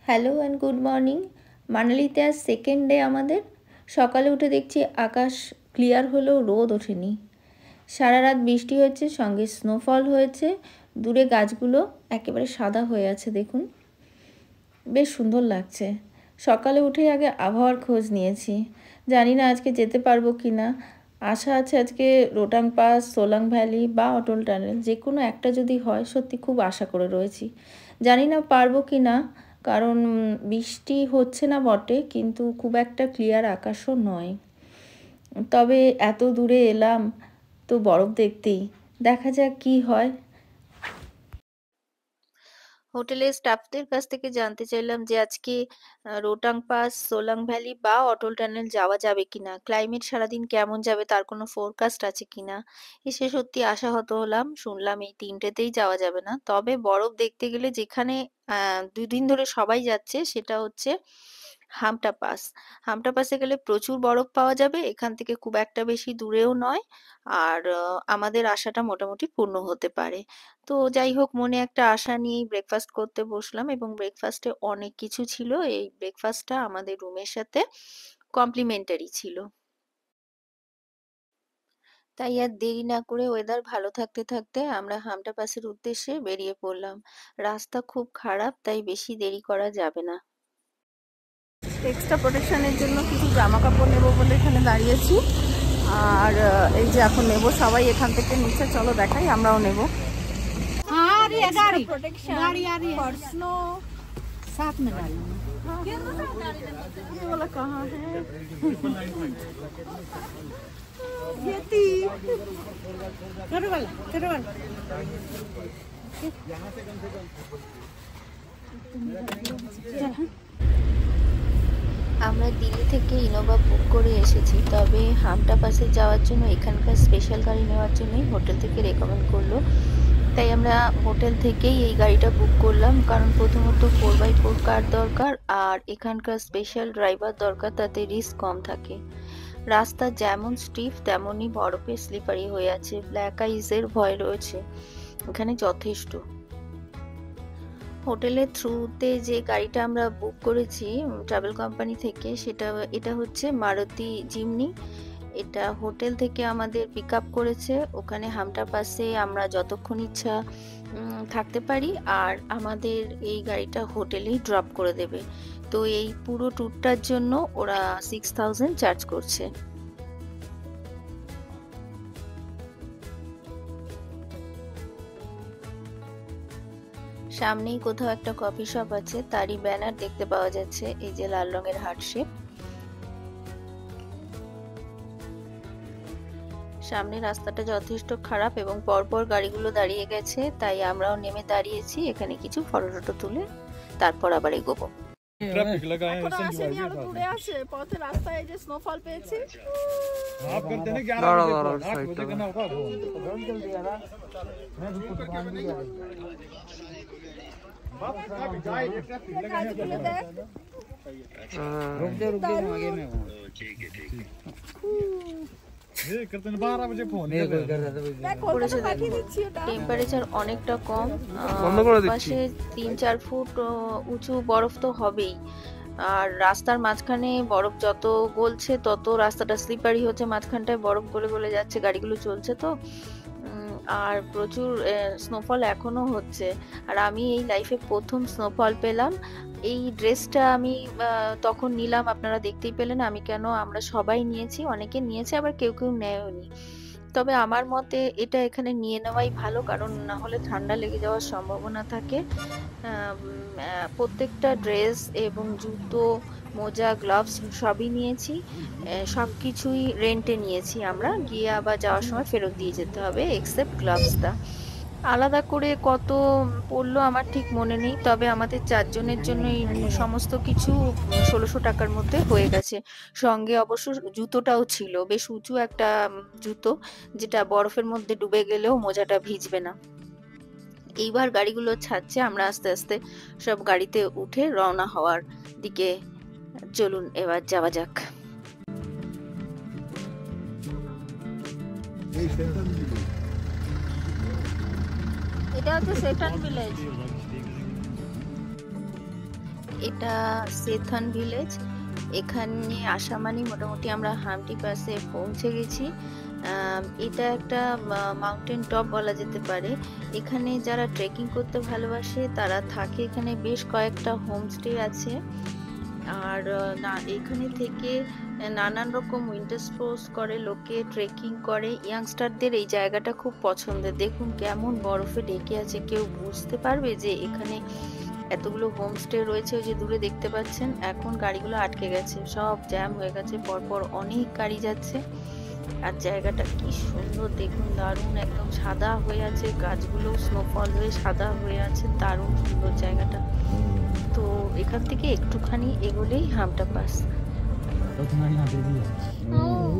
Hello and good morning. মানালিতে আজ second day আমাদের। সকালে উঠে দেখছি আকাশ ক্লিয়ার হলেও রোদ ওঠেনি। সারা রাত বৃষ্টি হয়েছে, সঙ্গে স্নোফল হয়েছে। দূরে গাছগুলো একেবারে সাদা হয়ে আছে, দেখুন বেশ সুন্দর লাগছে। সকালে উঠেই আগে আবহাওয়ার খোঁজ নিয়েছি, জানি না আজকে যেতে পারবো কি না। আশা আছে আজকে রোটাং পাস, সোলাং ভ্যালি বা অটল টানেল যে কোনো একটা যদি হয়, সত্যি খুব আশা করে রয়েছি। জানি না পারবো কি না, কারণ বৃষ্টি হচ্ছে না বটে, কিন্তু খুব একটা ক্লিয়ার আকাশও নয়। তবে এত দূরে এলাম তো বরফ দেখতেই, দেখা যাক কি হয়। হোটেলের স্টাফদের কাছ থেকে জানতে চাইলাম যে আজকে রোটাং পাস, সোলাং ভ্যালি বা অটল টানেল যাওয়া যাবে কিনা, ক্লাইমেট সারাদিন কেমন যাবে তার কোনো ফোরকাস্ট আছে কিনা। এসে সত্যি আশাহত হলাম, শুনলাম এই তিনটেতেই যাওয়া যাবে না। তবে বরফ দেখতে গেলে যেখানে 2 দিন ধরে সবাই যাচ্ছে সেটা হচ্ছে হামটা পাস। হামটা পাসে গেলে প্রচুর বরফ পাওয়া যাবে, এখান থেকে খুব একটা বেশি দূরেও নয়। আর আমাদের আশাটা মোটামুটি পূর্ণ হতে পারে। তো যাই হোক, মনে একটা আশা নিয়েই ব্রেকফাস্ট করতে বসলাম, এবং ব্রেকফাস্টে অনেক কিছু ছিল। এই ব্রেকফাস্টটা আমাদের রুমের সাথে কমপ্লিমেন্টারি ছিল। তাই আর দেরি না করে ওয়েদার ভালো থাকতে থাকতে আমরা হামটা পাসের উদ্দেশ্যে বেরিয়ে পড়লাম। রাস্তা খুব খারাপ, তাই বেশি দেরি করা যাবে না। এক্সট্রা প্রোটেকশনের জন্য কিছু জামা কাপড় নেবো বলে এখানে দাঁড়িয়েছি। আর এই যে এখন নেবো, সবাই এখান থেকে নিচে, চলো দেখাই, আমরাও নেবো प्रोटेक्शन फॉर स्नो। साथ में डालना ये वाला कहाँ है? ये थी तेरे वाला यहाँ से कम से कम আমরা দিল্লি থেকে ইনোভা বুক করে এসেছি, তবে হামটা পাসে যাওয়ার জন্য এখানকার স্পেশাল গাড়ি নেওয়ার জন্যই হোটেল থেকে রেকমেন্ড করলো। তাই আমরা হোটেল থেকেই এই গাড়িটা বুক করলাম, কারণ প্রথমত 4x4 কার দরকার, আর এখানকার স্পেশাল ড্রাইভার দরকার, তাতে রিস্ক কম থাকে। রাস্তা যেমন স্টিফ তেমনই বরফে স্লিপারি হয়ে আছে, ব্ল্যাক আইসের ভয় রয়েছে এখানে যথেষ্ট। হোটেলের থ্রুতে যে গাড়িটা আমরা বুক করেছি ট্রাভেল কোম্পানি থেকে, এটা হচ্ছে মারুতি জিমনি। এটা হোটেল থেকে আমাদের পিক আপ করেছে, ওখানে হামটা পাসে আমরা যতক্ষণ ইচ্ছা থাকতে পারি, আর আমাদের এই গাড়িটা হোটেলেই ড্রপ করে দেবে। তো এই পুরো ট্যুরটার জন্য ওরা 6000 চার্জ করছে। সামনেই কোথাও একটা কফি শপ আছে, তারই ব্যানার দেখতে পাওয়া যাচ্ছে, এই যে লাল রঙের হার্ট শেপ। সামনে রাস্তাটা যথেষ্ট খারাপ এবং পরপর গাড়িগুলো দাঁড়িয়ে গেছে, তাই আমরাও নেমে দাঁড়িয়েছি এখানে কিছু ফটো তুলে তারপর আবার এগোবো। ট্রাফিক লাগা है আসেনি, আরো দূরে আছে পথে, রাস্তায় এই যে স্নোফল পেয়েছি। आप करते हैं 11 बजे 8 बजे करना होगा जल्दी आ रहा मैं रुको तो बांध दिया बाप आप जाए ट्रैफिक लगा है रुक दे आगे में ठीक है ये करते हैं 12 बजे फोन ये कर रहा था मैं कोलकाता पाठिয়ে দিচ্ছি। ওটা টেম্পারেচার অনেকটা কম, পাশে 3-4 ফুট উঁচু বরফ তো হবেই, আর রাস্তার মাঝখানে বরফ যত গলছে তত রাস্তাটা স্লিপারি হচ্ছে, মাঝখানটায় বরফ গলে গলে যাচ্ছে, গাড়িগুলো চলছে তো, আর প্রচুর স্নোফল এখনো হচ্ছে। আর আমি এই লাইফে প্রথম স্নোফল পেলাম। এই ড্রেসটা আমি তখন নিলাম, আপনারা দেখতেই পেলেন আমি কেন, আমরা সবাই নিয়েছি, অনেকে নিয়েছে আবার কেউ কেউ নেয়নি। তবে আমার মতে এটা এখানে নিয়ে নেওয়াই ভালো, কারণ না হলে ঠান্ডা লেগে যাওয়ার সম্ভাবনা থাকে। প্রত্যেকটা ড্রেস এবং জুতো, মোজা, গ্লাভস সবই নিয়েছি, সবকিছুই রেন্টে নিয়েছি আমরা, গিয়ে আবার যাওয়ার সময় ফেরত দিয়ে যেতে হবে, এক্সেপ্ট গ্লাভসটা। আলাদা করে কত পড়লো আমার ঠিক মনে নেই, তবে আমাদের 4 জনের জন্য এই সমস্ত কিছু 1600 টাকার মধ্যে হয়ে গেছে। সঙ্গে অবশ্য জুতোটাও ছিল, বেশ উঁচু একটা জুতো, যেটা বরফের মধ্যে ডুবে গেলেও মোজাটা ভিজবে না। এইবার গাড়িগুলো ছাড়ছে, আমরা আস্তে আস্তে সব গাড়িতে উঠে রওনা হওয়ার দিকে। চলুন এবার যাওয়া যাক। এটা হচ্ছে সেটান ভিলেজ। এটা সেথান ভিলেজ। এখানে আসা মানে মোটামুটি আমরা হাম্পটি পাসে পৌঁছে গেছি। এটা একটা মাউন্টেন টপ বলা যেতে পারে। এখানে যারা ট্রেকিং করতে ভালোবাসে তারা থাকে। এখানে বেশ কয়েকটা হোমস্টে আছে। আর এখানে থেকে নানান রকম উইন্টার স্পোর্টস করে লোকে, ট্রেকিং করে। ইয়াংস্টারদের এই জায়গাটা খুব পছন্দের। দেখুন কেমন বরফে ঢেকে আছে, কেউ বুঝতে পারবে যে এখানে এতগুলো হোমস্টে রয়েছে। ওই যে দূরে দেখতে পাচ্ছেন, এখন গাড়িগুলো আটকে গেছে, সব জ্যাম হয়ে গেছে, পরপর অনেক গাড়ি যাচ্ছে। আর জায়গাটা কি সুন্দর দেখুন, দারুণ, একদম সাদা হয়ে আছে, গাছগুলো স্নোফল হয়ে সাদা হয়ে আছে, দারুণ সুন্দর জায়গাটা। তো এখান থেকে একটুখানি এগোলেই হামটা পাস। तो तुम्हारे यहाँ पे भी है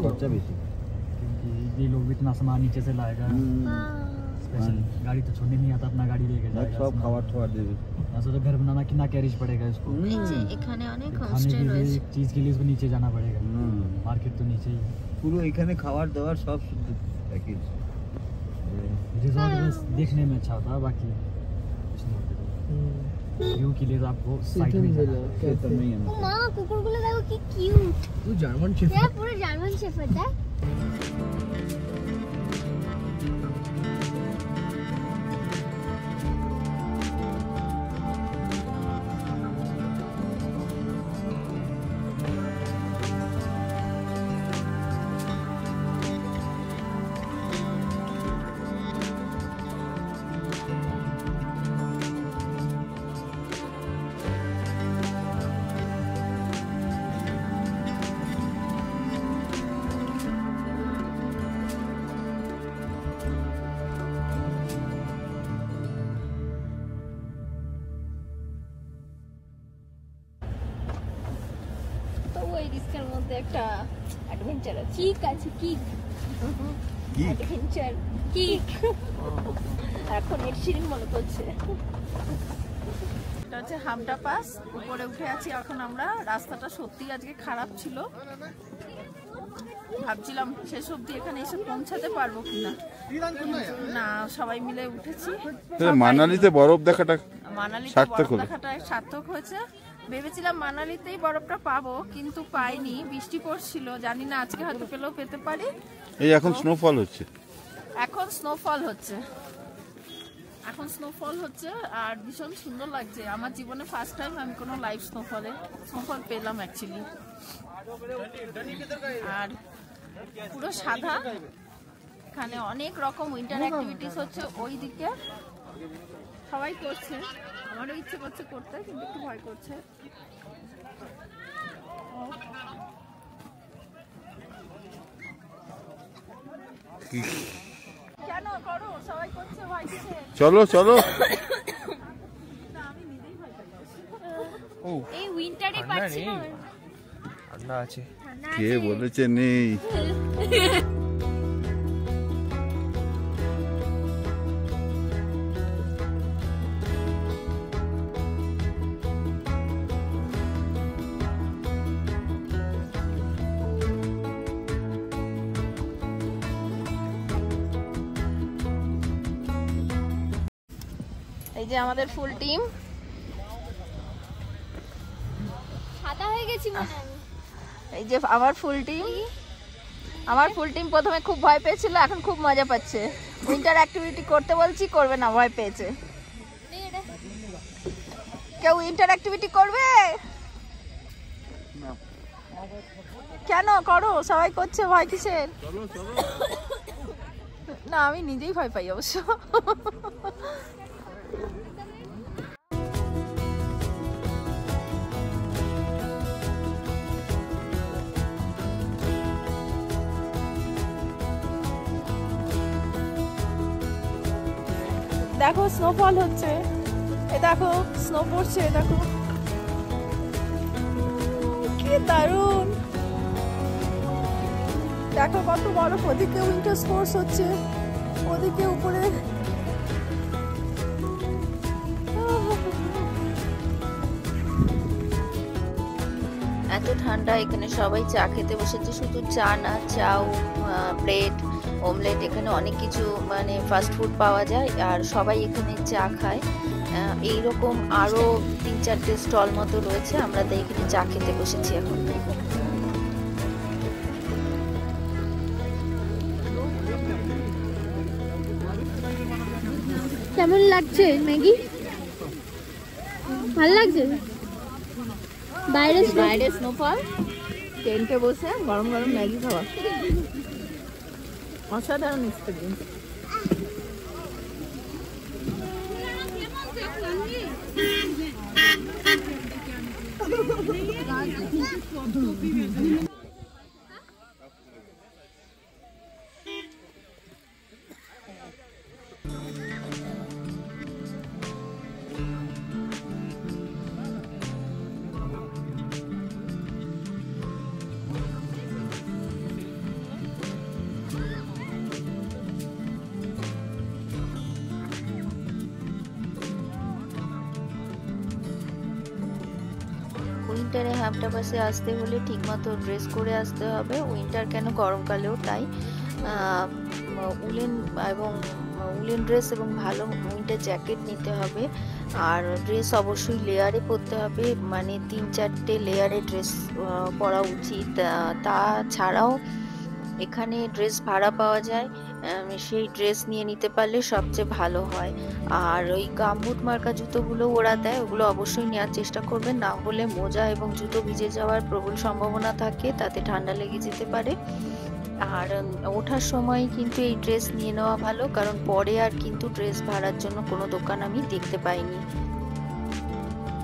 खर्चा बेसी क्योंकि ये लोग भी इतना सामान नीचे से लाएगा स्पेशल। गाड़ी तो छोड़ने नहीं आता, अपना गाड़ी लेके जाएगा, सब खावा ठोआ देवे। ऐसा तो घर बनाना कितना कैरेज पड़ेगा इसको। এখানে অনেক खाने হোমস্টে के लिए রয়েছে। एक चीज के लिए इसको नीचे जाना पड़ेगा, मार्केट तो नीचे ही। পুরো এখানে খাবার দাবার সব শুদ্ধ প্যাকেজ। रिजॉर्ट बस देखने में अच्छा होता है, बाकी कुछ नहीं होता। व्यू के लिए तो आपको साइड में जाना है। ও মা, কুকুরগুলো দেখো কি কিউট। তুই জার্মান শেফ? হ্যাঁ, পুরো জার্মান শেফার্ড। দেখ তো ওই রিস্কের মধ্যে একটা অ্যাডভেঞ্চার আছে। ঠিক আছে, কি অ্যাডভেঞ্চার কি এখন এর সিঁড়ি মনে করছে। এটা হচ্ছে হামটা পাস, উপরে উঠে আছি এখন আমরা। রাস্তাটা সত্যি আজকে খারাপ ছিল, ভাবছিলাম শেষ অবধি এখানে এসে পৌঁছাতে পারবো কিনা, না সবাই মিলে উঠেছি। মানালিতে বরফ দেখাটা মানালিতে সার্থক বরফ হলো। দেখাটা সার্থক হয়েছে। ভেবেছিলাম মানালিতেই বরফটা পাবো, কিন্তু পাইনি, বৃষ্টি পড়ছিল। জানি না আজকে হয়তো পেলেও পেতে পারি। এই এখন স্নোফল হচ্ছে। এখন স্নোফল হচ্ছে, এখন স্নোফল হচ্ছে আর ভীষণ সুন্দর লাগছে। আমার জীবনে ফার্স্ট টাইম আমি কোনো লাইভ স্নোফল পেলাম অ্যাকচুয়ালি। আর পুরো সাদা। এখানে অনেক রকম উইন্টার অ্যাক্টিভিটিস হচ্ছে ওই দিকে, সবাই করছে। আমারও ইচ্ছে করছে করতে, কিন্তু একটু ভয় করছে। কেন করো, সবাই করছে, ভয় কিসে? চলো চলো। এই উইন্টারে পাচ্ছি না। ঠান্ডা আছে। কে বলেছে নেই? এই যে আমাদের ফুল টিম। সাদা হয়ে গেছি মনে হয়। এই যে আমার ফুল টিম প্রথমে খুব ভয় পেয়েছিল, এখন খুব মজা পাচ্ছে। উইন্টার অ্যাক্টিভিটি করতে বলছি, করবে না, ভয় পেয়েছে। কেউ উইন্টার অ্যাক্টিভিটি করবে? কেন করো, সবাই করছে, ভয় কিসের? না আমি নিজেই ভয় পাই অবশ্য। দেখো স্নোফল হচ্ছে, এ দেখো স্নো পড়ছে, দেখো কি দারুণ। দেখো কত বরফ, ওদিকে উইন্টার স্পোর্টস হচ্ছে, ওদিকে উপরে। এত ঠান্ডা, এখানে সবাই চা খেতে বসেছে। শুধু চা না, চাউ, ব্রেড, অমলেট, এখানে অনেক কিছু মানে ফাস্ট ফুড পাওয়া যায়। আর সবাই এখানে চা খায়। এইরকম আরও 3-4টে স্টল মতো রয়েছে। আমরা তাই এখানে চা খেতে বসেছি এখন। কেমন লাগছে ম্যাগি? ভালো লাগছে? বাইরে স্নোফল, টেন্টে বসে গরম গরম ম্যাগি খাওয়া, অসাধারণ এক্সপিরিয়েন্স। উইন্টারে হ্যামটাবাসে আসতে হলে ঠিকমতো ড্রেস করে আসতে হবে। উইন্টার কেন, গরমকালেও তাই। উলেন ড্রেস এবং ভালো উইন্টার জ্যাকেট নিতে হবে। আর ড্রেস অবশ্যই লেয়ারে পরতে হবে, মানে 3-4টে লেয়ারে ড্রেস পরা উচিত। তাছাড়াও এখানে ড্রেস ভাড়া পাওয়া যায়, সেই ড্রেস নিয়ে নিতে পারলে সবচেয়ে ভালো হয়। আর ওই গামবুট মার্কা জুতোগুলো ওরা দেয়, ওগুলো অবশ্যই নেওয়ার চেষ্টা করবেন, না হলে মোজা এবং জুতো ভিজে যাওয়ার প্রবল সম্ভাবনা থাকে, তাতে ঠান্ডা লেগে যেতে পারে। আর ওঠার সময় কিন্তু এই ড্রেস নিয়ে নেওয়া ভালো, কারণ পরে আর কিন্তু ড্রেস ভাড়ার জন্য কোনো দোকান আমি দেখতে পাইনি।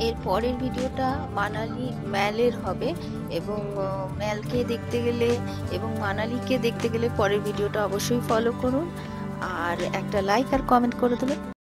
এর পরের ভিডিওটা মানালি ম্যালের হবে, এবং ম্যালকে দেখতে গেলে এবং মানালিকে দেখতে গেলে পরের ভিডিওটা অবশ্যই ফলো করুন, আর একটা লাইক আর কমেন্ট করে দেবেন।